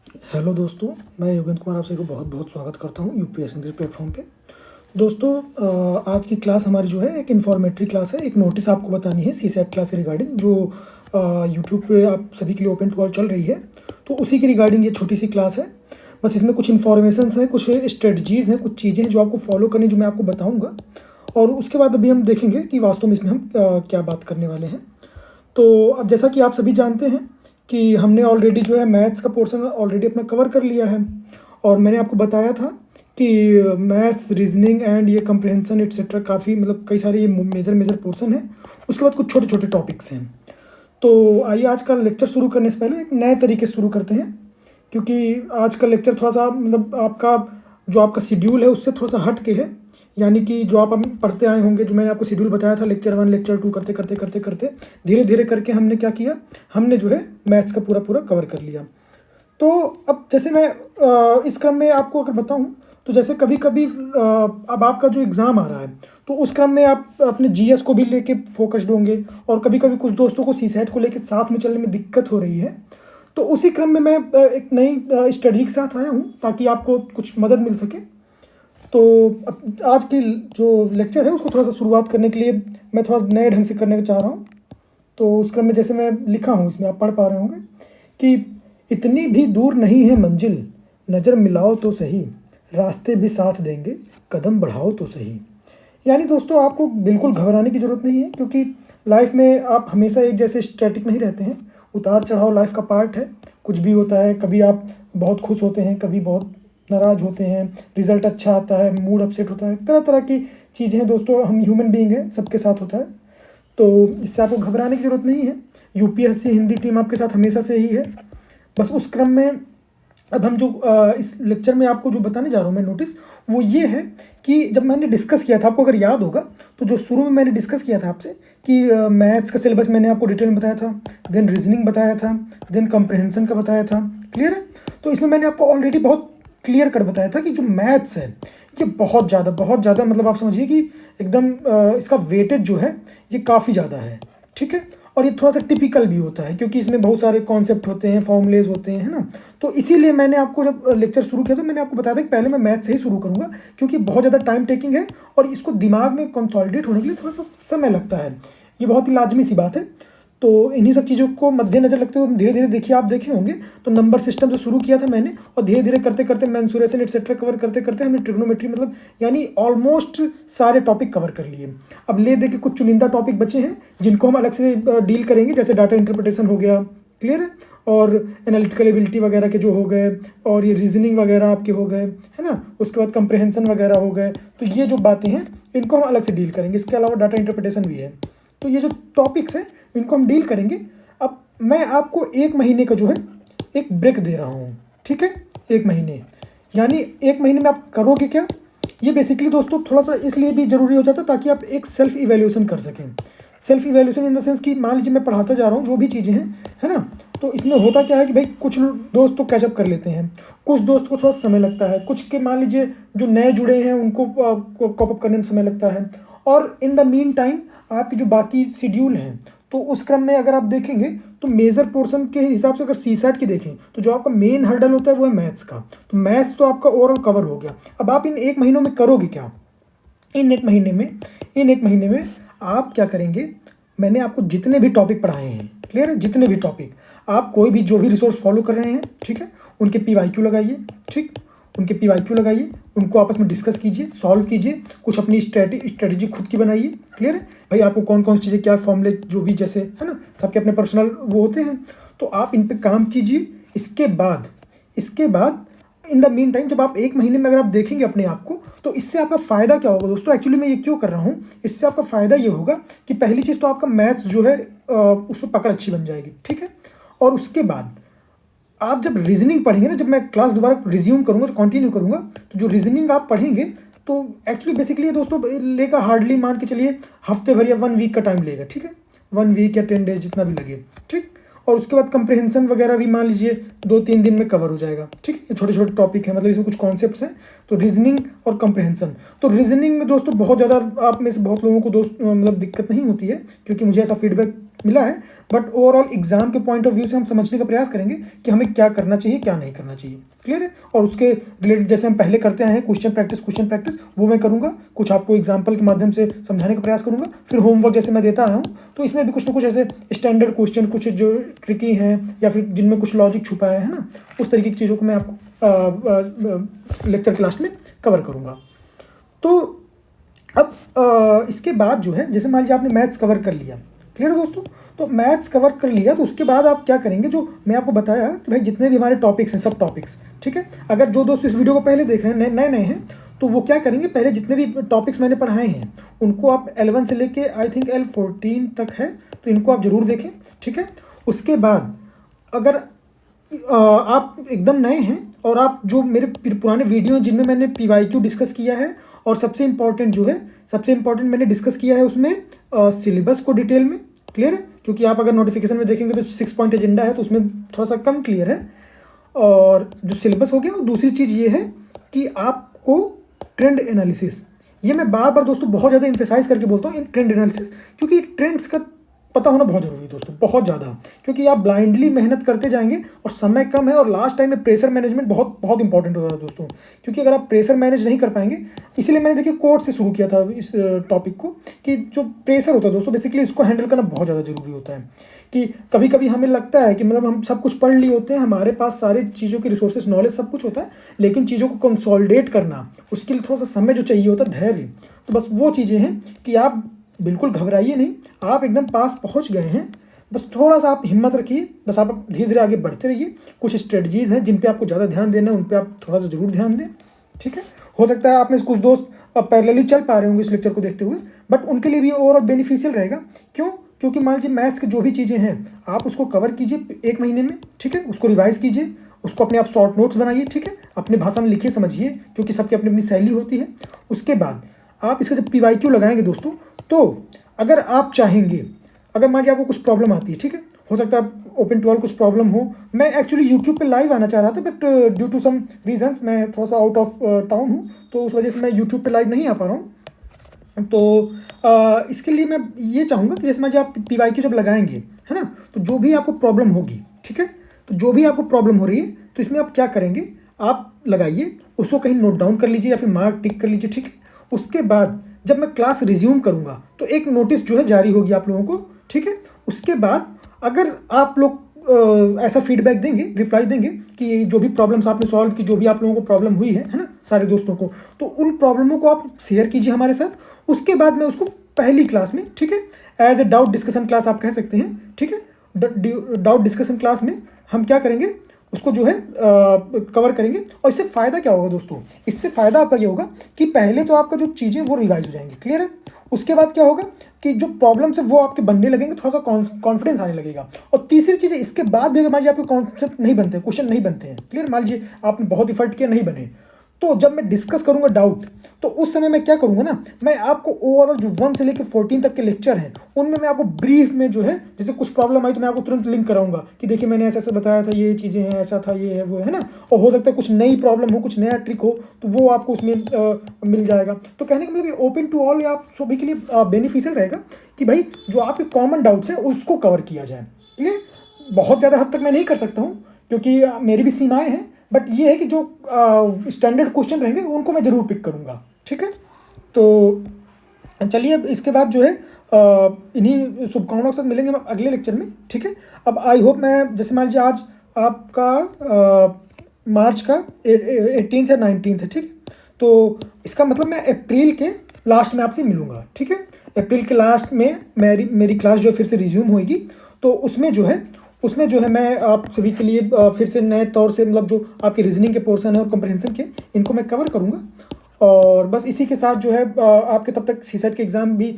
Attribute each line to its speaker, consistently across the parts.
Speaker 1: Hello दोस्तों, मैं योगेंद्र कुमार आप सभी को बहुत बहुत स्वागत करता हूँ यूपीएससी इंग्लिश प्लेटफॉर्म पे। दोस्तों, आज की क्लास हमारी जो है एक इन्फॉर्मेटरी क्लास है। एक नोटिस आपको बतानी है सीसेट क्लास के रिगार्डिंग, जो यूट्यूब पे आप सभी के लिए ओपन टू ऑल चल रही है। तो उसी की रिगार्डिंग ये छोटी सी क्लास है। बस इसमें कुछ इन्फॉर्मेशन है, कुछ स्ट्रेटजीज़ हैं, कुछ चीज़ें हैं जो आपको फॉलो करनी, जो मैं आपको बताऊँगा। और उसके बाद अभी हम देखेंगे कि वास्तव में इसमें हम क्या बात करने वाले हैं। तो अब जैसा कि आप सभी जानते हैं कि हमने ऑलरेडी जो है मैथ्स का पोर्शन ऑलरेडी अपना कवर कर लिया है। और मैंने आपको बताया था कि मैथ्स, रीजनिंग एंड ये कंप्रहेंशन एट्सेट्रा काफ़ी मतलब कई सारे ये मेजर पोर्शन है। उसके बाद कुछ छोटे छोटे टॉपिक्स हैं। तो आइए आज का लेक्चर शुरू करने से पहले एक नए तरीके से शुरू करते हैं, क्योंकि आज का लेक्चर थोड़ा सा मतलब आपका शेड्यूल है उससे थोड़ा सा हट के है। यानी कि जो आप पढ़ते आए होंगे, जो मैंने आपको शेड्यूल बताया था लेक्चर 1 लेक्चर 2 करते करते करते करते धीरे धीरे करके हमने क्या किया, हमने जो है मैथ्स का पूरा पूरा कवर कर लिया। तो अब जैसे मैं इस क्रम में आपको अगर बताऊं, तो जैसे कभी कभी अब आपका जो एग्ज़ाम आ रहा है, तो उस क्रम में आप अपने जीएस को भी लेके फोकस्ड होंगे, और कभी कभी कुछ दोस्तों को सीसेट को लेके साथ में चलने में दिक्कत हो रही है। तो उसी क्रम में मैं एक नई स्टडी के साथ आया हूँ ताकि आपको कुछ मदद मिल सके। तो आज की जो लेक्चर है उसको थोड़ा सा शुरुआत करने के लिए मैं थोड़ा नए ढंग से करने को चाह रहा हूँ। तो उस क्रम में जैसे मैं लिखा हूँ, इसमें आप पढ़ पा रहे होंगे कि इतनी भी दूर नहीं है मंजिल, नज़र मिलाओ तो सही, रास्ते भी साथ देंगे, कदम बढ़ाओ तो सही। यानी दोस्तों, आपको बिल्कुल घबराने की ज़रूरत नहीं है, क्योंकि लाइफ में आप हमेशा एक जैसे स्टैटिक नहीं रहते हैं। उतार चढ़ाव लाइफ का पार्ट है, कुछ भी होता है। कभी आप बहुत खुश होते हैं, कभी बहुत नाराज़ होते हैं, रिज़ल्ट अच्छा आता है, मूड अपसेट होता है, तरह तरह की चीज़ें हैं दोस्तों। हम ह्यूमन बीइंग हैं, सबके साथ होता है। तो इससे आपको घबराने की ज़रूरत नहीं है। यूपीएससी हिंदी टीम आपके साथ हमेशा से ही है। बस उस क्रम में अब हम जो इस लेक्चर में आपको जो बताने जा रहा हूँ मैं नोटिस, वो ये है कि जब मैंने डिस्कस किया था, आपको अगर याद होगा, तो जो शुरू में मैंने डिस्कस किया था आपसे कि मैथ्स का सिलेबस मैंने आपको डिटेल में बताया था, देन रीजनिंग बताया था, देन कंप्रहेंशन का बताया था। क्लियर है? तो इसमें मैंने आपको ऑलरेडी बहुत क्लियर कट बताया था कि जो मैथ्स है ये बहुत ज़्यादा मतलब आप समझिए कि एकदम इसका वेटेज जो है ये काफ़ी ज़्यादा है। ठीक है? और ये थोड़ा सा टिपिकल भी होता है, क्योंकि इसमें बहुत सारे कॉन्सेप्ट होते हैं, फॉर्मूलेज होते हैं, है ना। तो इसीलिए मैंने आपको जब लेक्चर शुरू किया तो मैंने आपको बताया था कि पहले मैं मैथ से ही शुरू करूँगा, क्योंकि बहुत ज़्यादा टाइम टेकिंग है और इसको दिमाग में कंसोलिडेट होने के लिए थोड़ा सा समय लगता है। ये बहुत ही लाजमी सी बात है। तो इन्हीं सब चीज़ों को मद्देनजर रखते हुए धीरे धीरे देखिए, आप देखे होंगे तो नंबर सिस्टम जो शुरू किया था मैंने, और धीरे धीरे करते करते मेंसुरेशन एटसेट्रा कवर करते करते हमने ट्रिग्नोमेट्री मतलब यानी ऑलमोस्ट सारे टॉपिक कवर कर लिए। अब ले दे के कुछ चुनिंदा टॉपिक बचे हैं जिनको हम अलग से डील करेंगे, जैसे डाटा इंटरप्रिटेशन हो गया। क्लियर है? और एनालिटिकल एबिलिटी वगैरह के जो हो गए, और ये रीजनिंग वगैरह आपके हो गए, है ना। उसके बाद कंप्रहेंशन वगैरह हो गए। तो ये जो बातें हैं इनको हम अलग से डील करेंगे। इसके अलावा डाटा इंटरप्रिटेशन भी है। तो ये जो टॉपिक्स हैं इनको हम डील करेंगे। अब मैं आपको 1 महीने का जो है एक ब्रेक दे रहा हूँ। ठीक है? 1 महीने, यानी 1 महीने में आप करोगे क्या? ये बेसिकली दोस्तों थोड़ा सा इसलिए भी ज़रूरी हो जाता है ताकि आप एक सेल्फ इवैल्यूएशन कर सकें। Self evaluation in the sense कि मान लीजिए मैं पढ़ाता जा रहा हूँ जो भी चीज़ें हैं, है ना। तो इसमें होता क्या है कि भाई कुछ दोस्त तो कैचअप कर लेते हैं, कुछ दोस्त को थोड़ा समय लगता है, कुछ के मान लीजिए जो नए जुड़े हैं उनको कॉपअप करने में समय लगता है। और इन द मीन टाइम आपकी जो बाकी शेड्यूल हैं, तो उस क्रम में अगर आप देखेंगे तो मेजर पोर्शन के हिसाब से अगर सीसेट की देखें तो जो आपका मेन हर्डल होता है वो है मैथ्स का। तो मैथ्स तो आपका ओवरऑल कवर हो गया। अब आप इन 1 महीनों में करोगे क्या? इन एक महीने में आप क्या करेंगे? मैंने आपको जितने भी टॉपिक पढ़ाए हैं, क्लियर है, जितने भी टॉपिक, आप कोई भी जो भी रिसोर्स फॉलो कर रहे हैं, ठीक है, उनके PYQ लगाइए। ठीक, उनके PYQ लगाइए, उनको आपस में डिस्कस कीजिए, सॉल्व कीजिए, कुछ अपनी स्ट्रेटेजी खुद की बनाइए। क्लियर है भाई? आपको कौन कौन सी चीज़ें, क्या फॉर्मूले, जो भी जैसे है ना, सबके अपने पर्सनल वो होते हैं, तो आप इन पर काम कीजिए। इसके बाद इन द मीन टाइम जब आप 1 महीने में अगर आप देखेंगे अपने आप को, तो इससे आपका फ़ायदा क्या होगा दोस्तों? एक्चुअली मैं ये क्यों कर रहा हूँ, इससे आपका फ़ायदा ये होगा कि पहली चीज़ तो आपका मैथ्स जो है उस पर पकड़ अच्छी बन जाएगी। ठीक है? और उसके बाद आप जब रीजनिंग पढ़ेंगे ना, जब मैं क्लास दोबारा रिज्यूम करूँगा, कंटिन्यू करूँगा, तो जो रीजनिंग आप पढ़ेंगे तो एक्चुअली बेसिकली दोस्तों लेगा हार्डली मान के चलिए हफ्ते भर या 1 वीक का टाइम लेगा। ठीक है? 1 वीक या 10 डेज जितना भी लगे। ठीक, और उसके बाद कंप्रहेंशन वगैरह भी मान लीजिए 2-3 दिन में कवर हो जाएगा। ठीक है? ये छोटे छोटे टॉपिक हैं, मतलब इसमें कुछ कॉन्सेप्ट्स हैं। तो रीजनिंग और कंप्रहेंशन, तो रीजनिंग में दोस्तों बहुत ज़्यादा आप में से बहुत लोगों को मतलब दिक्कत नहीं होती है, क्योंकि मुझे ऐसा फीडबैक मिला है, बट ओवरऑल एग्जाम के पॉइंट ऑफ व्यू से हम समझने का प्रयास करेंगे कि हमें क्या करना चाहिए, क्या नहीं करना चाहिए। क्लियर है? और उसके रिलेटेड जैसे हम पहले करते आए हैं क्वेश्चन प्रैक्टिस वो मैं करूँगा, कुछ आपको एग्जाम्पल के माध्यम से समझाने का प्रयास करूँगा। फिर होमवर्क जैसे मैं देता आया हूँ, तो इसमें भी कुछ ना कुछ ऐसे स्टैंडर्ड क्वेश्चन, कुछ जो ट्रिकी हैं या फिर जिनमें कुछ लॉजिक छुपा है ना, उस तरीके की चीज़ों को मैं आपको लेक्चर क्लास में कवर करूँगा। तो अब इसके बाद जो है, जैसे मान लीजिए आपने मैथ्स कवर कर लिया, क्लियर है दोस्तों? तो मैथ्स कवर कर लिया तो उसके बाद आप क्या करेंगे, जो मैं आपको बताया कि भाई जितने भी हमारे टॉपिक्स हैं, सब टॉपिक्स, ठीक है। अगर जो दोस्त इस वीडियो को पहले देख रहे हैं, नए नए हैं, तो वो क्या करेंगे, पहले जितने भी टॉपिक्स मैंने पढ़ाए हैं उनको आप L1 से लेके आई थिंक L14 तक है, तो इनको आप ज़रूर देखें, ठीक है। उसके बाद अगर आप एकदम नए हैं और आप जो मेरे पुराने वीडियो हैं जिनमें मैंने PYQ डिस्कस किया है, और सबसे इम्पॉर्टेंट मैंने डिस्कस किया है उसमें सिलेबस को डिटेल में, क्लियर है? क्योंकि आप अगर नोटिफिकेशन में देखेंगे तो 6 पॉइंट एजेंडा है, तो उसमें थोड़ा सा कम क्लियर है। और जो सिलेबस हो गया, और दूसरी चीज़ ये है कि आपको ट्रेंड एनालिसिस, ये मैं बार बार दोस्तों बहुत ज़्यादा इम्फेसाइज करके बोलता हूँ, इन ट्रेंड एनालिसिस, क्योंकि ट्रेंड्स का पता होना बहुत ज़रूरी है दोस्तों, बहुत ज़्यादा। क्योंकि आप ब्लाइंडली मेहनत करते जाएंगे और समय कम है, और लास्ट टाइम में प्रेशर मैनेजमेंट बहुत बहुत इंपॉर्टेंट होता है दोस्तों। क्योंकि अगर आप प्रेशर मैनेज नहीं कर पाएंगे, इसीलिए मैंने देखिए कोर्स से शुरू किया था इस टॉपिक को, कि जो प्रेशर होता है दोस्तों, बेसिकली इसको हैंडल करना बहुत ज़्यादा ज़रूरी होता है। कि कभी कभी हमें लगता है कि मतलब हम सब कुछ पढ़ लिए होते हैं, हमारे पास सारी चीज़ों की रिसोर्सेज, नॉलेज सब कुछ होता है, लेकिन चीज़ों को कंसोलिडेट करना, उसके लिए थोड़ा सा समय जो चाहिए होता है, धैर्य। तो बस वो चीज़ें हैं कि आप बिल्कुल घबराइए नहीं, आप एकदम पास पहुंच गए हैं, बस थोड़ा सा आप हिम्मत रखिए, बस आप धीरे धीरे आगे बढ़ते रहिए। कुछ स्ट्रेटजीज़ हैं जिन पे आपको ज़्यादा ध्यान देना है, उन पे आप थोड़ा सा ज़रूर ध्यान दें, ठीक है। हो सकता है आप में से कुछ दोस्त पैरेलली चल पा रहे होंगे इस लेक्चर को देखते हुए, बट उनके लिए भी ओवरऑल बेनिफिशियल रहेगा। क्यों? क्योंकि मान लीजिए मैथ्स की जो भी चीज़ें हैं, आप उसको कवर कीजिए 1 महीने में, ठीक है। उसको रिवाइज़ कीजिए, उसको अपने आप शॉर्ट नोट्स बनाइए, ठीक है। अपने भाषा में लिखिए, समझिए, क्योंकि सबकी अपनी अपनी शैली होती है। उसके बाद आप इसका जब PYQ लगाएंगे दोस्तों, तो अगर आप चाहेंगे, अगर मान लीजिए आपको कुछ प्रॉब्लम आती है, ठीक है, हो सकता है ओपन टू ऑल कुछ प्रॉब्लम हो। मैं एक्चुअली यूट्यूब पे लाइव आना चाह रहा था, but due to some reasons मैं थोड़ा सा आउट ऑफ टाउन हूँ, तो उस वजह से मैं यूट्यूब पे लाइव नहीं आ पा रहा हूँ। तो इसके लिए मैं ये चाहूँगा कि जैसे मान लीजिए आप PYQ जब लगाएंगे, है ना, तो जो भी आपको प्रॉब्लम होगी, ठीक है, तो जो भी आपको प्रॉब्लम हो रही है, तो इसमें आप क्या करेंगे, आप लगाइए, उसको कहीं नोट डाउन कर लीजिए या फिर मार्क टिक कर लीजिए, ठीक है। उसके बाद जब मैं क्लास रिज्यूम करूँगा तो एक नोटिस जो है जारी होगी आप लोगों को, ठीक है। उसके बाद अगर आप लोग ऐसा फीडबैक देंगे, रिप्लाई देंगे कि जो भी प्रॉब्लम्स आपने सॉल्व की, जो भी आप लोगों को प्रॉब्लम हुई है ना, सारे दोस्तों को, तो उन प्रॉब्लमों को आप शेयर कीजिए हमारे साथ। उसके बाद मैं उसको पहली क्लास में, ठीक है, as a doubt discussion class आप कह सकते हैं, ठीक है, डाउट डिस्कशन क्लास में हम क्या करेंगे, उसको जो है कवर करेंगे। और इससे फ़ायदा क्या होगा दोस्तों, इससे फ़ायदा आपका ये होगा कि पहले तो आपका जो चीज़ें वो रिवाइज हो जाएंगी, क्लियर है। उसके बाद क्या होगा कि जो प्रॉब्लम्स है वो आपके बनने लगेंगे, थोड़ा सा कॉन्फिडेंस आने लगेगा। और तीसरी चीज़ है, इसके बाद भी अगर मान लीजिए आपके कॉन्सेप्ट नहीं बनते, क्वेश्चन नहीं बनते हैं, क्लियर, मान लीजिए आपने बहुत इफर्ट किया, नहीं बने, तो जब मैं डिस्कस करूंगा डाउट, तो उस समय मैं क्या करूंगा ना, मैं आपको ओवरऑल जो 1 से लेकर 14 तक के लेक्चर हैं, उनमें मैं आपको ब्रीफ में जो है, जैसे कुछ प्रॉब्लम आई तो मैं आपको तुरंत लिंक कराऊंगा कि देखिए मैंने ऐसा ऐसा बताया था, ये चीज़ें हैं, ऐसा था, ये है, वो है ना। और हो सकता है कुछ नई प्रॉब्लम हो, कुछ नया ट्रिक हो, तो वो आपको उसमें मिल जाएगा। तो कहने का मतलब ओपन टू ऑल आप सभी के लिए बेनिफिशियल रहेगा कि भाई जो आपके कॉमन डाउट्स हैं उसको कवर किया जाए, क्लियर। बहुत ज़्यादा हद तक मैं नहीं कर सकता हूँ क्योंकि मेरी भी सीमाएँ हैं, बट ये है कि जो स्टैंडर्ड क्वेश्चन रहेंगे उनको मैं ज़रूर पिक करूँगा, ठीक है। तो चलिए अब इसके बाद जो है इन्हीं शुभकामनाओं के साथ मिलेंगे हम अगले लेक्चर में, ठीक है। अब आई होप, मैं जैसे मान लीजिए आज आपका मार्च का 18 है, 19 है, ठीक है। तो इसका मतलब मैं अप्रैल के लास्ट में आपसे मिलूँगा, ठीक है। अप्रैल के लास्ट में मेरी क्लास जो है फिर से रिज्यूम होएगी, तो उसमें जो है मैं आप सभी के लिए फिर से नए तौर से, मतलब जो आपके रीजनिंग के पोर्शन है और कंप्रहेंशन के, इनको मैं कवर करूँगा। और बस इसी के साथ जो है आपके तब तक सीसेट के एग्ज़ाम भी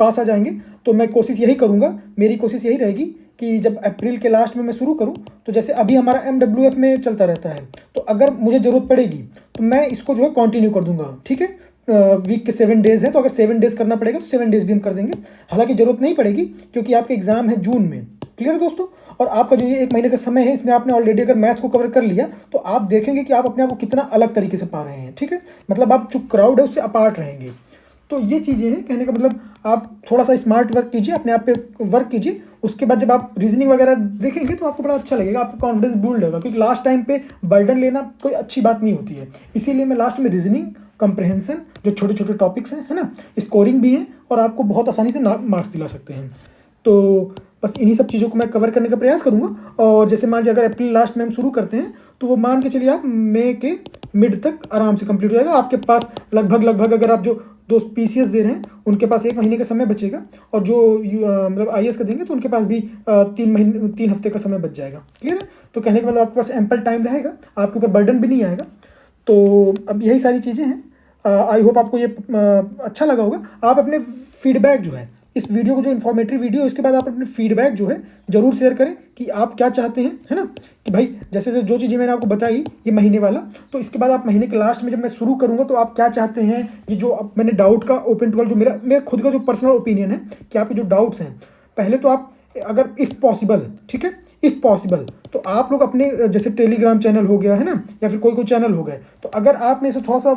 Speaker 1: पास आ जाएंगे। तो मैं कोशिश यही करूँगा, मेरी कोशिश यही रहेगी कि जब अप्रैल के लास्ट में मैं शुरू करूँ, तो जैसे अभी हमारा MWF में चलता रहता है, तो अगर मुझे ज़रूरत पड़ेगी तो मैं इसको जो है कंटिन्यू कर दूँगा, ठीक है। वीक के 7 डेज़ हैं, तो अगर 7 डेज़ करना पड़ेगा तो 7 डेज़ भी हम कर देंगे। हालांकि ज़रूरत नहीं पड़ेगी क्योंकि आपके एग्ज़ाम है जून में, क्लियर है दोस्तों। और आपका जो ये 1 महीने का समय है, इसमें आपने ऑलरेडी अगर मैथ्स को कवर कर लिया तो आप देखेंगे कि आप अपने आप को कितना अलग तरीके से पा रहे हैं, ठीक है। मतलब आप जो क्राउड है उससे अपार्ट रहेंगे। तो ये चीज़ें हैं, कहने का मतलब आप थोड़ा सा स्मार्ट वर्क कीजिए, अपने आप पे वर्क कीजिए, उसके बाद जब आप रीजनिंग वगैरह देखेंगे तो आपको बड़ा अच्छा लगेगा, आपका कॉन्फिडेंस बिल्ड होगा, क्योंकि लास्ट टाइम पे बर्डन लेना कोई अच्छी बात नहीं होती है। इसीलिए मैं लास्ट में रीजनिंग, कंप्रहेंशन, जो छोटे छोटे टॉपिक्स हैं, है ना, स्कोरिंग भी है और आपको बहुत आसानी से मार्क्स दिला सकते हैं। तो बस इन्हीं सब चीज़ों को मैं कवर करने का प्रयास करूँगा। और जैसे मान लीजिए अगर अप्रैल लास्ट में हम शुरू करते हैं तो वो मान के चलिए आप मई के मिड तक आराम से कंप्लीट हो जाएगा। आपके पास लगभग अगर आप जो दोस्त PCS दे रहे हैं उनके पास 1 महीने का समय बचेगा, और जो मतलब IAS का देंगे तो उनके पास भी 3 हफ्ते का समय बच जाएगा। क्लियर है? तो कहने के मतलब आपके पास एम्पल टाइम रहेगा, आपके ऊपर बर्डन भी नहीं आएगा। तो अब यही सारी चीज़ें हैं। आई होप आपको ये अच्छा लगा होगा। आप अपने फीडबैक जो है इस वीडियो को, जो इन्फॉर्मेटिव वीडियो है, उसके बाद आप अपने फीडबैक जो है ज़रूर शेयर करें कि आप क्या चाहते हैं, है ना, कि भाई जैसे जो चीज़ें मैंने आपको बताई ये महीने वाला, तो इसके बाद आप महीने के लास्ट में जब मैं शुरू करूँगा तो आप क्या चाहते हैं। ये जो अब मैंने डाउट का ओपन टू ऑल, जो मेरा खुद का जो पर्सनल ओपिनियन है कि आपके जो डाउट्स हैं, पहले तो आप अगर इफ़ पॉसिबल, ठीक है, इफ़ पॉसिबल तो आप लोग अपने जैसे टेलीग्राम चैनल हो गया, है ना, या फिर कोई चैनल हो गए, तो अगर आप में से थोड़ा सा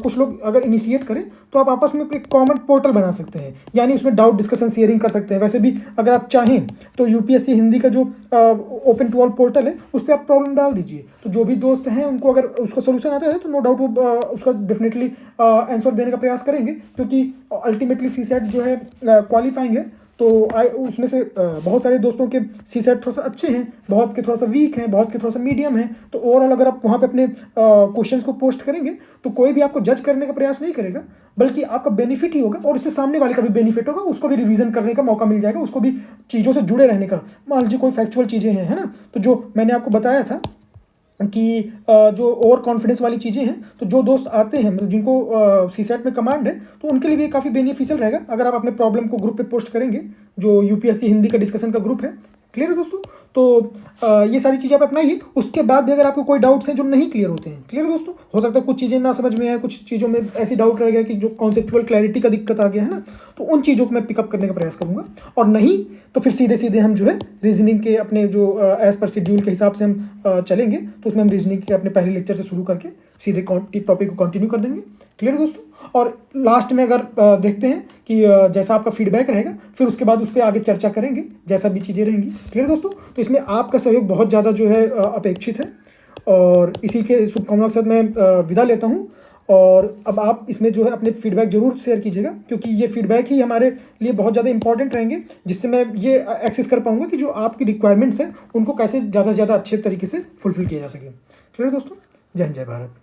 Speaker 1: कुछ लोग अगर इनिशिएट करें तो आप आपस में एक कॉमन पोर्टल बना सकते हैं, यानी उसमें डाउट डिस्कशन शेयरिंग कर सकते हैं। वैसे भी अगर आप चाहें तो UPSC हिंदी का जो ओपन टू ऑल पोर्टल है उस पर आप प्रॉब्लम डाल दीजिए, तो जो भी दोस्त हैं उनको अगर उसका सोल्यूशन आता है तो नो डाउट वो उसका डेफिनेटली आंसर देने का प्रयास करेंगे, क्योंकि अल्टीमेटली CSAT जो है क्वालिफाइंग है। तो उसमें से बहुत सारे दोस्तों के CSAT थोड़ा सा अच्छे हैं, बहुत के थोड़ा सा वीक हैं, बहुत के थोड़ा सा मीडियम हैं। तो ओवरऑल अगर आप वहाँ पे अपने क्वेश्चंस को पोस्ट करेंगे तो कोई भी आपको जज करने का प्रयास नहीं करेगा, बल्कि आपका बेनिफिट ही होगा, और इससे सामने वाले का भी बेनिफिट होगा, उसको भी रिवीजन करने का मौका मिल जाएगा, उसको भी चीज़ों से जुड़े रहने का। मान लीजिए कोई फैक्चुअल चीज़ें हैं, है ना, तो जो मैंने आपको बताया था कि जो ओवर कॉन्फिडेंस वाली चीज़ें हैं, तो जो दोस्त आते हैं मतलब जिनको CSAT में कमांड है, तो उनके लिए भी काफ़ी बेनिफिशियल रहेगा अगर आप अपने प्रॉब्लम को ग्रुप पे पोस्ट करेंगे, जो UPSC हिंदी का डिस्कशन का ग्रुप है। क्लियर है दोस्तों? तो ये सारी चीज़ें आप अपनाइए। उसके बाद भी अगर आपको कोई डाउट्स हैं जो नहीं क्लियर होते हैं, क्लियर है दोस्तों, हो सकता है कुछ चीज़ें ना समझ में आए, कुछ चीज़ों में ऐसी डाउट रह गया कि जो कॉन्सेप्चुअल क्लैरिटी का दिक्कत आ गया है ना, तो उन चीज़ों को मैं पिकअप करने का प्रयास करूँगा। और नहीं तो फिर सीधे सीधे हम जो है रीजनिंग के अपने जो एज़ पर शेड्यूल के हिसाब से हम चलेंगे, तो उसमें हम रीजनिंग के अपने पहले लेक्चर से शुरू करके सीधे टॉपिक को कंटिन्यू कर देंगे। क्लियर है दोस्तों? और लास्ट में अगर देखते हैं कि जैसा आपका फीडबैक रहेगा, फिर उसके बाद उस पर आगे चर्चा करेंगे जैसा भी चीज़ें रहेंगी। क्लियर है दोस्तों? तो इसमें आपका सहयोग बहुत ज़्यादा जो है अपेक्षित है, और इसी के शुभकामनाओं के साथ मैं विदा लेता हूँ। और अब आप इसमें जो है अपने फीडबैक जरूर शेयर कीजिएगा, क्योंकि ये फीडबैक ही हमारे लिए बहुत ज़्यादा इंपॉर्टेंट रहेंगे, जिससे मैं ये एक्सेस कर पाऊँगा कि जो आपकी रिक्वायरमेंट्स हैं उनको कैसे ज़्यादा से ज़्यादा अच्छे तरीके से फुलफिल किया जा सके। क्लियर है दोस्तों? जय हिंद, जय भारत।